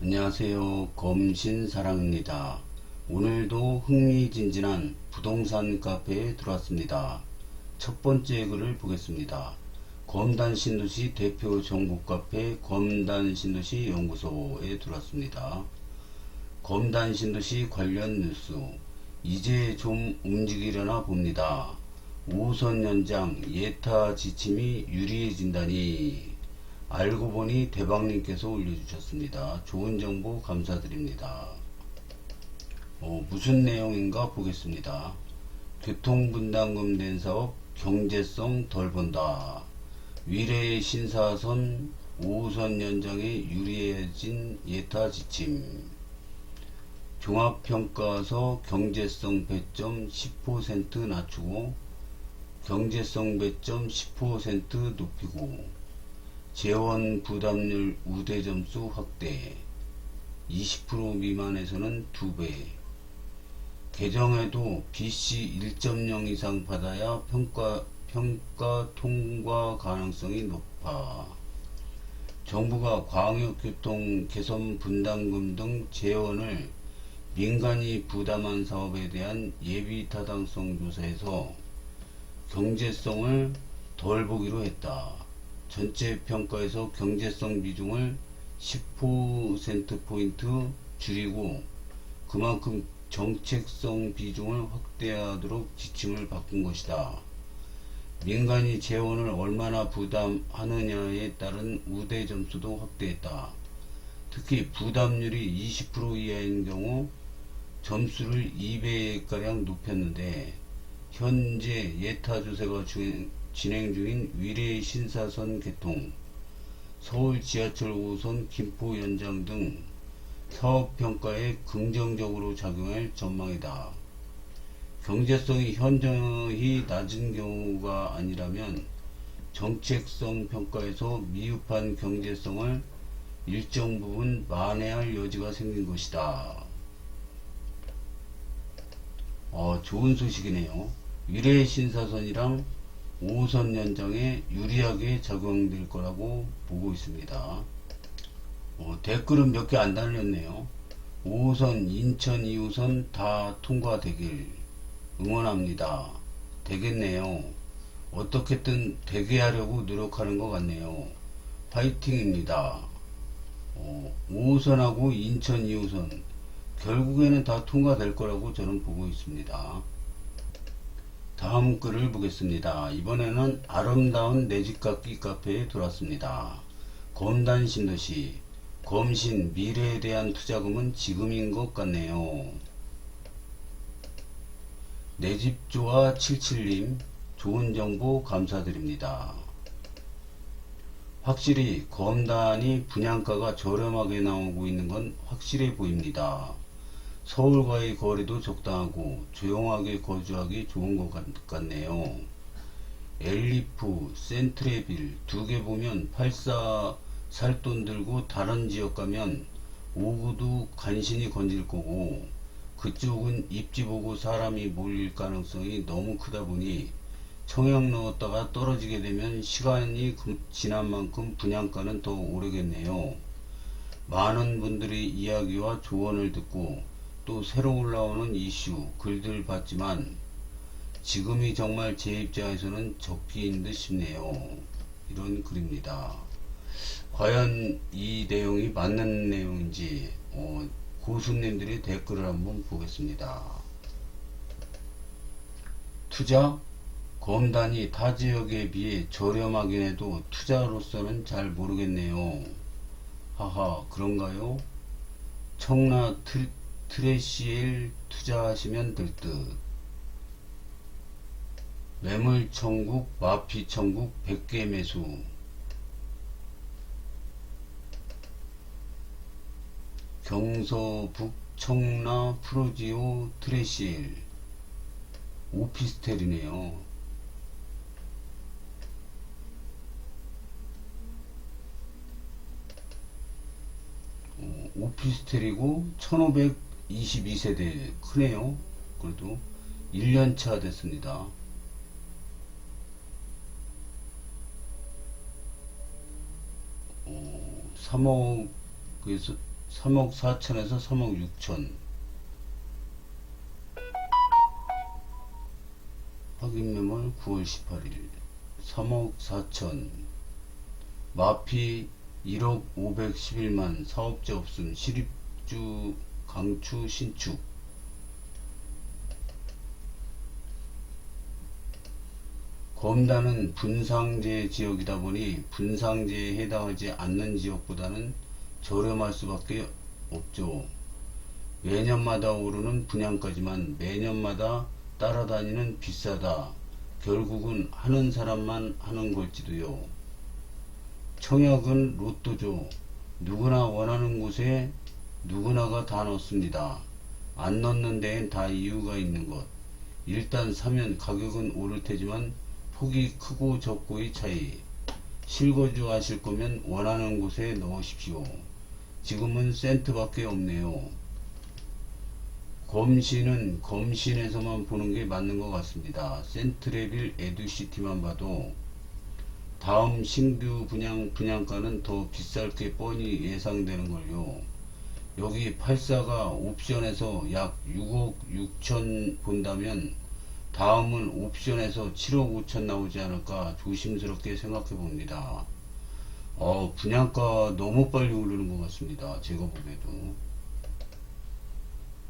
안녕하세요. 검신사랑입니다. 오늘도 흥미진진한 부동산 카페에 들어왔습니다. 첫 번째 글을 보겠습니다. 검단신도시 대표 정보 카페 검단신도시 연구소에 들어왔습니다. 검단신도시 관련 뉴스. 이제 좀 움직이려나 봅니다. 5호선 연장 예타 지침이 유리해진다니. 알고 보니 대박님께서 올려주셨습니다. 좋은 정보 감사드립니다. 무슨 내용인가 보겠습니다. 교통분담금 낸 사업 경제성 덜 본다. 위례 신사선 5호선 연장에 유리해진 예타 지침. 종합평가서 경제성 배점 10% 낮추고 경제성 배점 10% 높이고 재원 부담률 우대점수 확대 20% 미만에서는 2배 개정에도 BC 1.0 이상 받아야 평가 통과 가능성이 높아 정부가 광역교통 개선 분담금 등 재원을 민간이 부담한 사업에 대한 예비 타당성 조사에서 경제성을 덜 보기로 했다. 전체 평가에서 경제성 비중을 10%포인트 줄이고 그만큼 정책성 비중을 확대하도록 지침을 바꾼 것이다. 민간이 재원을 얼마나 부담하느냐에 따른 우대 점수도 확대했다. 특히 부담률이 20% 이하인 경우 점수를 2배가량 높였는데 현재 예타 조사가 진행 중인 위례 신사선 개통, 서울 지하철 5호선 김포 연장 등 사업평가에 긍정적으로 작용할 전망이다. 경제성이 현저히 낮은 경우가 아니라면 정책성 평가에서 미흡한 경제성을 일정 부분 만회할 여지가 생긴 것이다. 좋은 소식이네요. 위례 신사선이랑 5호선 연장에 유리하게 적용될 거라고 보고 있습니다. 댓글은 몇 개 안 달렸네요. 5호선, 인천 2호선 다 통과되길 응원합니다. 되겠네요. 어떻게든 되게 하려고 노력하는 것 같네요. 파이팅입니다. 5호선하고 인천 2호선 결국에는 다 통과될 거라고 저는 보고 있습니다. 다음 글을 보겠습니다. 이번에는 아름다운 내집갖기 카페에 들어왔습니다. 검단신도시 검신 미래에 대한 투자금은 지금인 것 같네요. 내집조아 77님 좋은 정보 감사드립니다. 확실히 검단이 분양가가 저렴하게 나오고 있는 건 확실해 보입니다. 서울과의 거리도 적당하고 조용하게 거주하기 좋은 것 같네요. 엘리프, 센트레빌 두 개 보면 84 살 돈 들고 다른 지역 가면 오구도 간신히 건질 거고 그쪽은 입지 보고 사람이 몰릴 가능성이 너무 크다 보니 청약 넣었다가 떨어지게 되면 시간이 지난 만큼 분양가는 더 오르겠네요. 많은 분들의 이야기와 조언을 듣고 또 새로 올라오는 이슈, 글들 봤지만 지금이 정말 제 입장에서는 적기인 듯 싶네요. 이런 글입니다. 과연 이 내용이 맞는 내용인지 고수님들의 댓글을 한번 보겠습니다. 투자? 검단이 타 지역에 비해 저렴하긴 해도 투자로서는 잘 모르겠네요. 하하, 그런가요? 청라 트레시엘 투자하시면 될 듯. 매물 천국, 마피 천국 100개 매수. 경서북 청라 프로지오 트레시엘 오피스텔이네요. 오피스텔이고 1522세대 크네요. 그래도 1년차 됐습니다. 3억에서 3억 4천에서 3억 6천. 확인 매물 9월 18일 3억 4천. 마피 1억 511만. 사업자 없음. 시립주 강추 신축. 검단은 분상제 지역이다 보니 분상제에 해당하지 않는 지역보다는 저렴할 수밖에 없죠. 매년마다 오르는 분양가지만 매년마다 따라다니는 비싸다. 결국은 하는 사람만 하는 걸지도요. 청약은 로또죠. 누구나 원하는 곳에 누구나가 다 넣습니다. 안 넣는 데엔 다 이유가 있는 것. 일단 사면 가격은 오를 테지만 폭이 크고 적고의 차이. 실거주 하실 거면 원하는 곳에 넣으십시오. 지금은 센트밖에 없네요. 검신은 검신에서만 보는 게 맞는 것 같습니다. 센트레빌 에듀시티만 봐도 다음 신규 분양가는 더 비쌀 게 뻔히 예상되는 걸요. 여기 84가 옵션에서 약 6억 6천 본다면 다음은 옵션에서 7억 5천 나오지 않을까 조심스럽게 생각해 봅니다. 분양가 너무 빨리 오르는 것 같습니다. 제가 보기에도.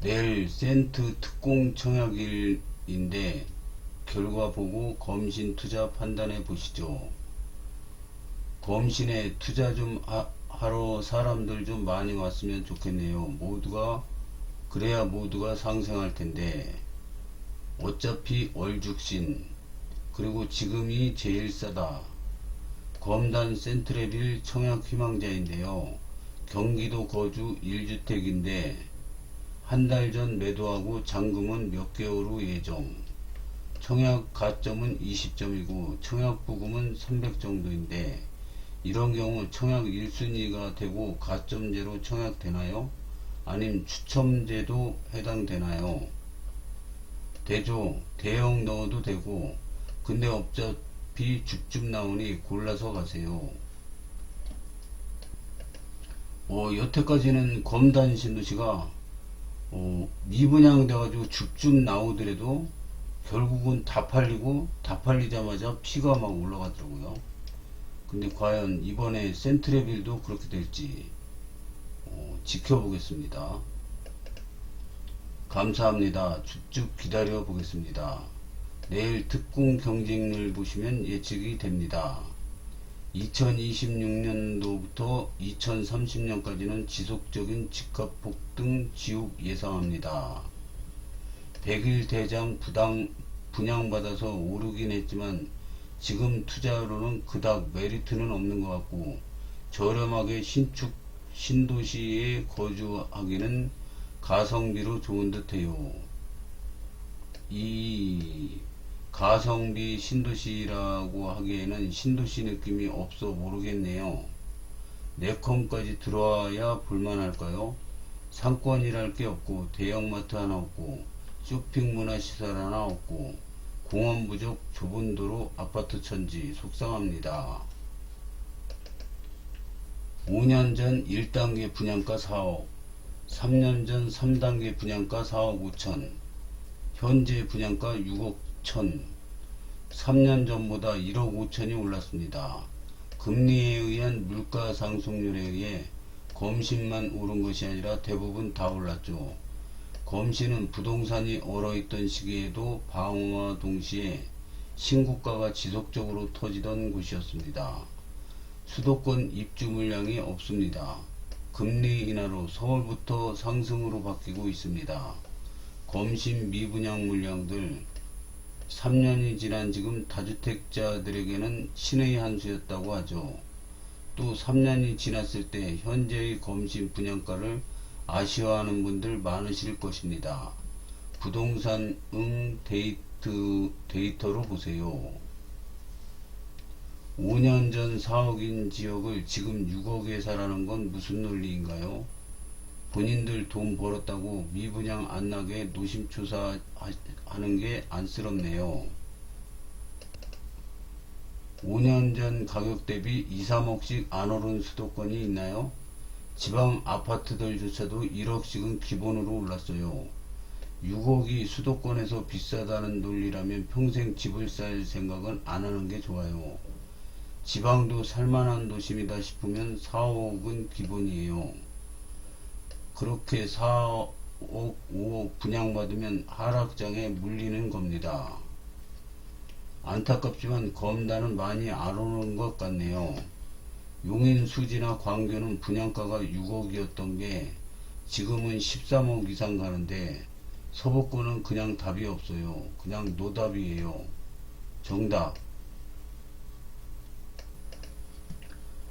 내일 센트 특공 청약일인데 결과 보고 검신 투자 판단해 보시죠. 검신에 투자 좀 하러 사람들 좀 많이 왔으면 좋겠네요. 그래야 모두가 상생할 텐데. 어차피 얼죽신. 그리고 지금이 제일 싸다. 검단 센트레빌 청약 희망자인데요. 경기도 거주 1주택인데 한 달 전 매도하고 잔금은 몇 개월 후 예정. 청약 가점은 20점이고 청약 부금은 300 정도인데 이런 경우 청약 1순위가 되고 가점제로 청약되나요? 아님 추첨제도 해당되나요? 되죠. 대형 넣어도 되고. 근데 어차피 줍줍 나오니 골라서 가세요. 여태까지는 검단 신도시가 미분양 돼가지고 줍줍 나오더라도 결국은 다 팔리자마자 피가 막 올라가더라고요. 근데 과연 이번에 센트레빌도 그렇게 될지 지켜보겠습니다. 감사합니다. 쭉 기다려 보겠습니다. 내일 특공 경쟁률 보시면 예측이 됩니다. 2026년도부터 2030년까지는 지속적인 집값 폭등 지옥 예상합니다. 100일 대장 분양받아서 오르긴 했지만 지금 투자로는 그닥 메리트는 없는 것 같고 저렴하게 신도시에 거주하기는 가성비로 좋은 듯해요. 이 가성비 신도시라고 하기에는 신도시 느낌이 없어 모르겠네요. 네컴까지 들어와야 볼만할까요? 상권이랄 게 없고 대형마트 하나 없고 쇼핑 문화시설 하나 없고 공원 부족 좁은 도로 아파트 천지 속상합니다. 5년 전 1단계 분양가 4억, 3년 전 3단계 분양가 4억 5천, 현재 분양가 6억 1천, 3년 전보다 1억 5천이 올랐습니다. 금리에 의한 물가 상승률에 의해 검신만 오른 것이 아니라 대부분 다 올랐죠. 검신은 부동산이 얼어있던 시기에도 방어와 동시에 신고가가 지속적으로 터지던 곳이었습니다. 수도권 입주 물량이 없습니다. 금리 인하로 서울부터 상승으로 바뀌고 있습니다. 검신 미분양 물량들 3년이 지난 지금 다주택자들에게는 신의 한 수였다고 하죠. 또 3년이 지났을 때 현재의 검신 분양가를 아쉬워하는 분들 많으실 것입니다. 부동산 데이터로 보세요. 5년 전 4억인 지역을 지금 6억에 사라는 건 무슨 논리인가요? 본인들 돈 벌었다고 미분양 안 나게 노심초사 하는 게 안쓰럽네요. 5년 전 가격 대비 2, 3억씩 안 오른 수도권이 있나요? 지방 아파트들조차도 1억씩은 기본으로 올랐어요. 6억이 수도권에서 비싸다는 논리라면 평생 집을 살 생각은 안 하는 게 좋아요. 지방도 살만한 도심이다 싶으면 4억은 기본이에요. 그렇게 4억, 5억 분양받으면 하락장에 물리는 겁니다. 안타깝지만 검단은 많이 안 오는 것 같네요. 용인, 수지나 광교는 분양가가 6억이었던 게 지금은 13억 이상 가는데 서부권은 그냥 답이 없어요. 그냥 노답이에요. 정답.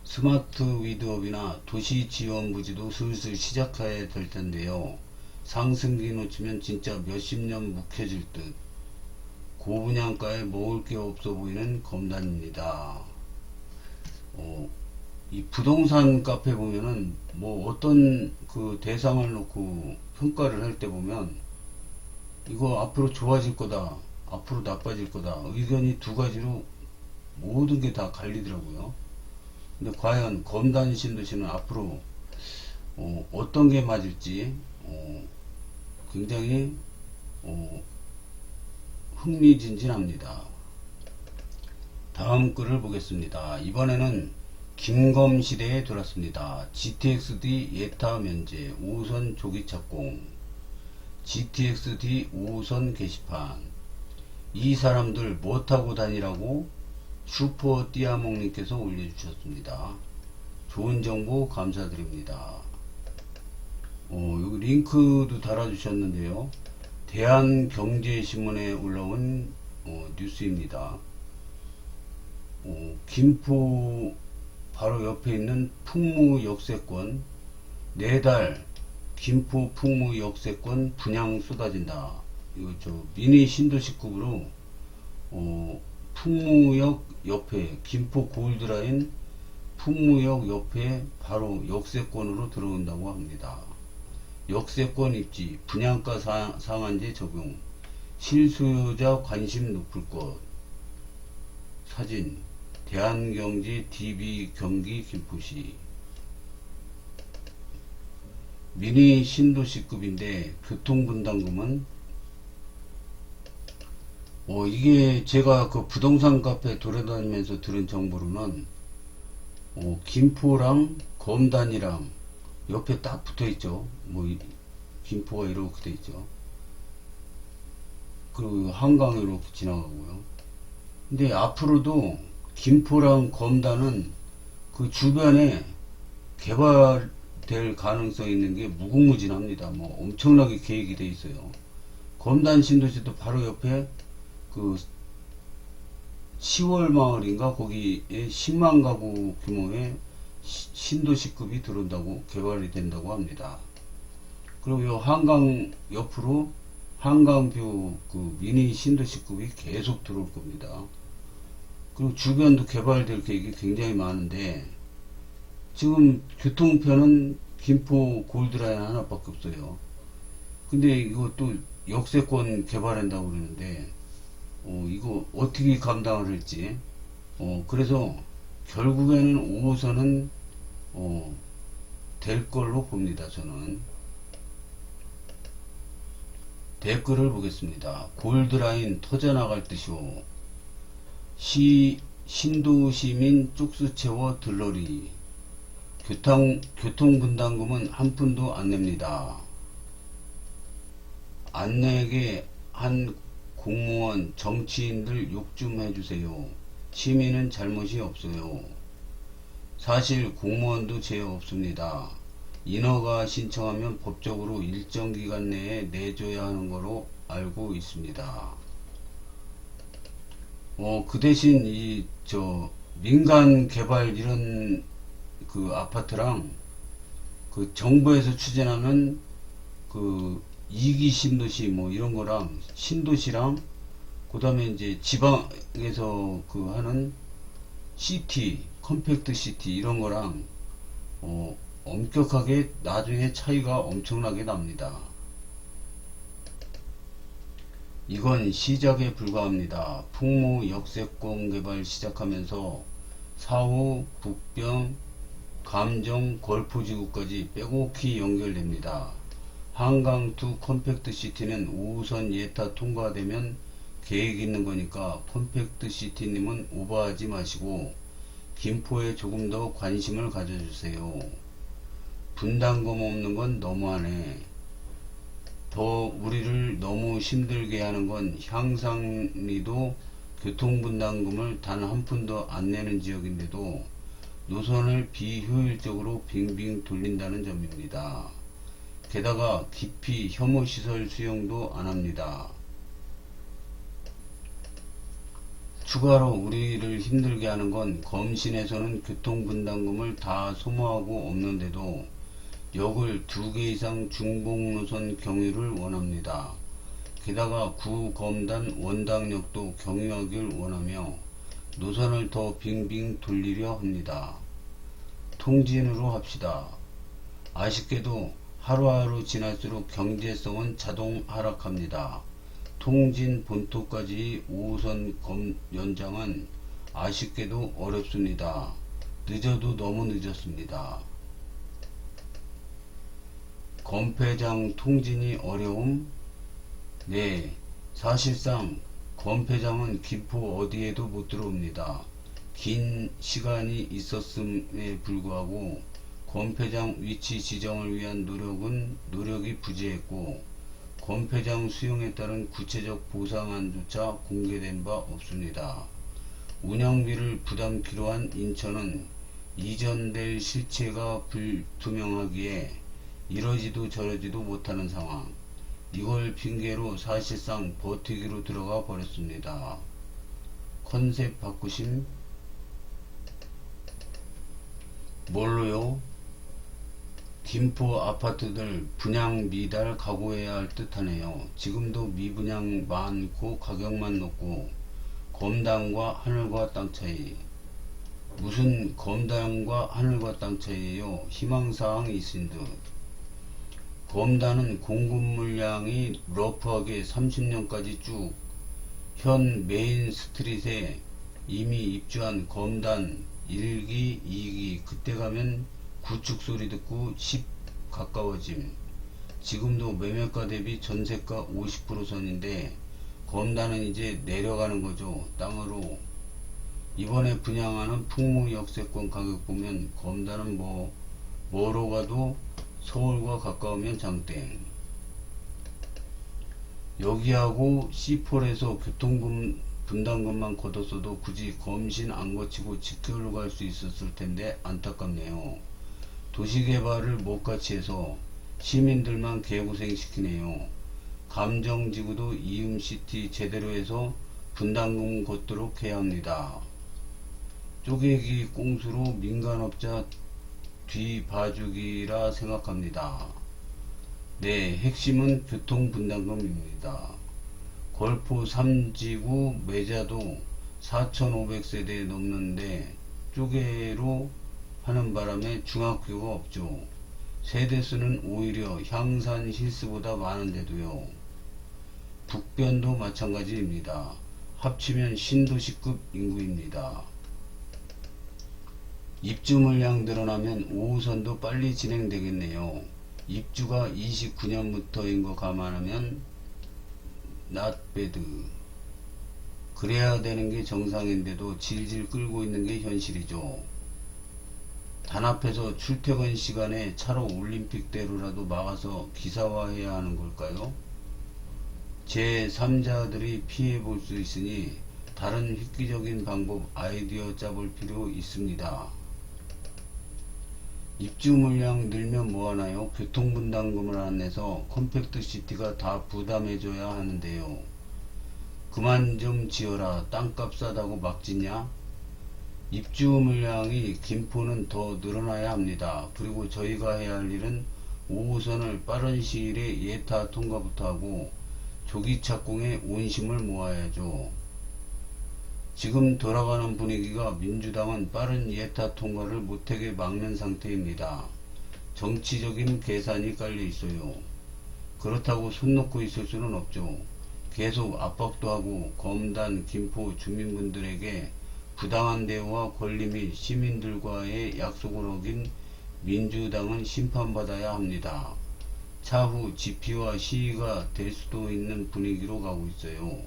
스마트 위드업이나 도시지원부지도 슬슬 시작해야 될 텐데요. 상승기 놓치면 진짜 몇십 년 묵혀질 듯. 고분양가에 먹을 게 없어 보이는 검단입니다. 이 부동산 카페 보면은 뭐 어떤 그 대상을 놓고 평가를 할 때 보면 이거 앞으로 좋아질 거다, 앞으로 나빠질 거다, 의견이 두 가지로 모든 게 다 갈리더라고요. 근데 과연 검단 신도시는 앞으로 어떤 게 맞을지 굉장히 흥미진진합니다. 다음 글을 보겠습니다. 이번에는 김검시대에 들었습니다. GTX-D 예타 면제 5호선 조기 착공, GTX-D 5호선 게시판. 이 사람들 뭐 타고 다니라고 슈퍼 띠아몽님께서 올려주셨습니다. 좋은 정보 감사드립니다. 여기 링크도 달아주셨는데요. 대한경제신문에 올라온 뉴스입니다. 김포 바로 옆에 있는 풍무 역세권 4달 김포 풍무 역세권 분양 쏟아진다. 이거 미니 신도시급으로 풍무역 옆에 김포 골드라인 풍무역 옆에 바로 역세권으로 들어온다고 합니다. 역세권 입지, 분양가 상한제 적용, 실수요자 관심 높을 것. 사진, 대한경제 DB 경기 김포시. 미니 신도시급인데 교통분담금은 이게 제가 그 부동산 카페 돌아다니면서 들은 정보로는 김포랑 검단이랑 옆에 딱 붙어있죠. 김포가 이렇게 돼있죠. 그리고 한강이 이렇게 지나가고요. 근데 앞으로도 김포랑 검단은 그 주변에 개발될 가능성이 있는 게 무궁무진합니다. 엄청나게 계획이 돼 있어요. 검단 신도시도 바로 옆에 그 10월 마을인가 거기에 10만 가구 규모의 신도시급이 들어온다고 개발이 된다고 합니다. 그리고 이 한강 옆으로 한강뷰 그 미니 신도시급이 계속 들어올 겁니다. 그리고 주변도 개발될 계획이 굉장히 많은데 지금 교통편은 김포 골드라인 하나밖에 없어요. 근데 이것도 역세권 개발한다고 그러는데 이거 어떻게 감당을 할지. 그래서 결국에는 5호선은 될 걸로 봅니다. 저는. 댓글을 보겠습니다. 골드라인 터져나갈 듯이오. 신도시민 쪽수 채워 들러리. 교통분담금은 한 푼도 안 냅니다. 안 내게 한 공무원, 정치인들 욕 좀 해주세요. 시민은 잘못이 없어요. 사실 공무원도 죄 없습니다. 인허가 신청하면 법적으로 일정 기간 내에 내줘야 하는 거로 알고 있습니다. 그 대신 민간 개발 이런 그 아파트랑 그 정부에서 추진하는 그 2기 신도시 이런 거랑 신도시랑 그 다음에 이제 지방에서 그 하는 시티, 컴팩트 시티 이런 거랑 엄격하게 나중에 차이가 엄청나게 납니다. 이건 시작에 불과합니다. 풍무 역세권 개발 시작하면서 4호 북병 감정, 걸포지구까지 빼곡히 연결됩니다. 한강 투 컴팩트 시티는 5호선 예타 통과되면 계획 있는 거니까 컴팩트 시티님은 오버하지 마시고 김포에 조금 더 관심을 가져주세요. 분담금 없는 건 너무하네. 더 우리를 너무 힘들게 하는 건 향상리도 교통분담금을 단 한 푼도 안 내는 지역인데도 노선을 비효율적으로 빙빙 돌린다는 점입니다. 게다가 깊이 혐오시설 수용도 안합니다. 추가로 우리를 힘들게 하는 건 검신에서는 교통분담금을 다 소모하고 없는데도 역을 2개 이상 중복노선 경유를 원합니다. 게다가 구검단 원당역도 경유하길 원하며 노선을 더 빙빙 돌리려 합니다. 통진으로 합시다. 아쉽게도 하루하루 지날수록 경제성은 자동 하락합니다. 통진 본토까지 5호선 연장은 아쉽게도 어렵습니다. 늦어도 너무 늦었습니다. 검폐장 통진이 어려움? 네, 사실상 검폐장은 김포 어디에도 못 들어옵니다. 긴 시간이 있었음에 불구하고 검폐장 위치 지정을 위한 노력이 부재했고 검폐장 수용에 따른 구체적 보상안조차 공개된 바 없습니다. 운영비를 부담키로 한 인천은 이전될 실체가 불투명하기에 이러지도 저러지도 못하는 상황. 이걸 핑계로 사실상 버티기로 들어가 버렸습니다. 컨셉 바꾸심? 뭘로요? 김포 아파트들 분양 미달 각오해야 할 듯하네요. 지금도 미분양 많고 가격만 높고 검단과 하늘과 땅 차이. 무슨 검단과 하늘과 땅 차이예요? 희망사항이 있은 듯. 검단은 공급 물량이 러프하게 30년까지 쭉 현 메인 스트릿에 이미 입주한 검단 1기, 2기 그때 가면 구축 소리 듣고 10 가까워짐. 지금도 매매가 대비 전세가 50% 선인데 검단은 이제 내려가는 거죠. 땅으로. 이번에 분양하는 풍무 역세권 가격 보면 검단은 뭐로 가도 서울과 가까우면 장땡. 여기하고 C4에서 교통분담금만 걷었어도 굳이 검신 안 거치고 직결로 갈 수 있었을 텐데 안타깝네요. 도시개발을 못같이 해서 시민들만 개고생시키네요. 감정지구도 이음시티 제대로 해서 분담금 걷도록 해야 합니다. 쪼개기 꽁수로 민간업자 뒤봐주기라 생각합니다. 네, 핵심은 교통분담금입니다. 걸포 3지구 매자도 4,500세대 넘는데 쪼개로 하는 바람에 중학교가 없죠. 세대수는 오히려 향산 힐스보다 많은데도요. 북변도 마찬가지입니다. 합치면 신도시급 인구입니다. 입주 물량 늘어나면 5호선도 빨리 진행되겠네요. 입주가 29년부터인 거 감안하면 not bad. 그래야 되는 게 정상인데도 질질 끌고 있는 게 현실이죠. 단합해서 출퇴근 시간에 차로 올림픽대로라도 막아서 기사화해야 하는 걸까요? 제3자들이 피해 볼 수 있으니 다른 획기적인 방법 아이디어 짜볼 필요 있습니다. 입주 물량 늘면 뭐하나요? 교통분담금을 안 내서 컴팩트 시티가 다 부담해줘야 하는데요. 그만 좀 지어라. 땅값 싸다고 막 짓냐? 입주 물량이 김포는 더 늘어나야 합니다. 그리고 저희가 해야 할 일은 5호선을 빠른 시일에 예타 통과부터 하고 조기 착공에 온심을 모아야죠. 지금 돌아가는 분위기가 민주당은 빠른 예타 통과를 못하게 막는 상태입니다. 정치적인 계산이 깔려 있어요. 그렇다고 손 놓고 있을 수는 없죠. 계속 압박도 하고 검단, 김포 주민분들에게 부당한 대우와 권리 및 시민들과의 약속을 어긴 민주당은 심판받아야 합니다. 차후 집회와 시위가 될 수도 있는 분위기로 가고 있어요.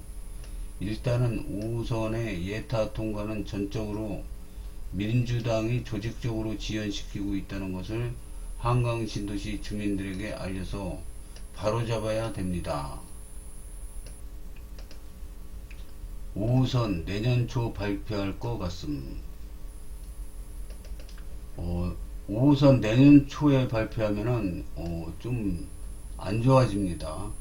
일단은 5호선의 예타 통과는 전적으로 민주당이 조직적으로 지연시키고 있다는 것을 한강 신도시 주민들에게 알려서 바로잡아야 됩니다. 5호선 내년 초 발표할 것 같음. 5호선 내년 초에 발표하면은 좀 안 좋아집니다.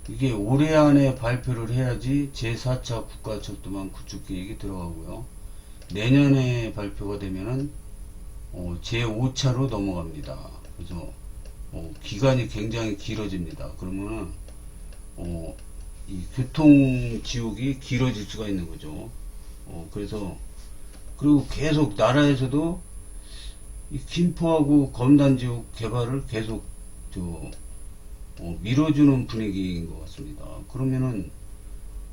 이게 올해 안에 발표를 해야지 제4차 국가철도망 구축 계획이 들어가고요. 내년에 발표가 되면은 제5차로 넘어갑니다. 그래서 기간이 굉장히 길어집니다. 그러면은 이 교통 지옥이 길어질 수가 있는 거죠. 그래서 그리고 계속 나라에서도 이 김포하고 검단 지역 개발을 계속 밀어주는 분위기인 것 같습니다. 그러면은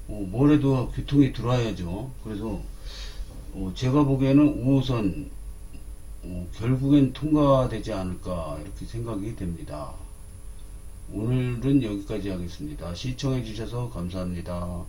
뭐래도 교통이 들어와야죠. 그래서 제가 보기에는 5호선 결국엔 통과되지 않을까 이렇게 생각이 됩니다. 오늘은 여기까지 하겠습니다. 시청해 주셔서 감사합니다.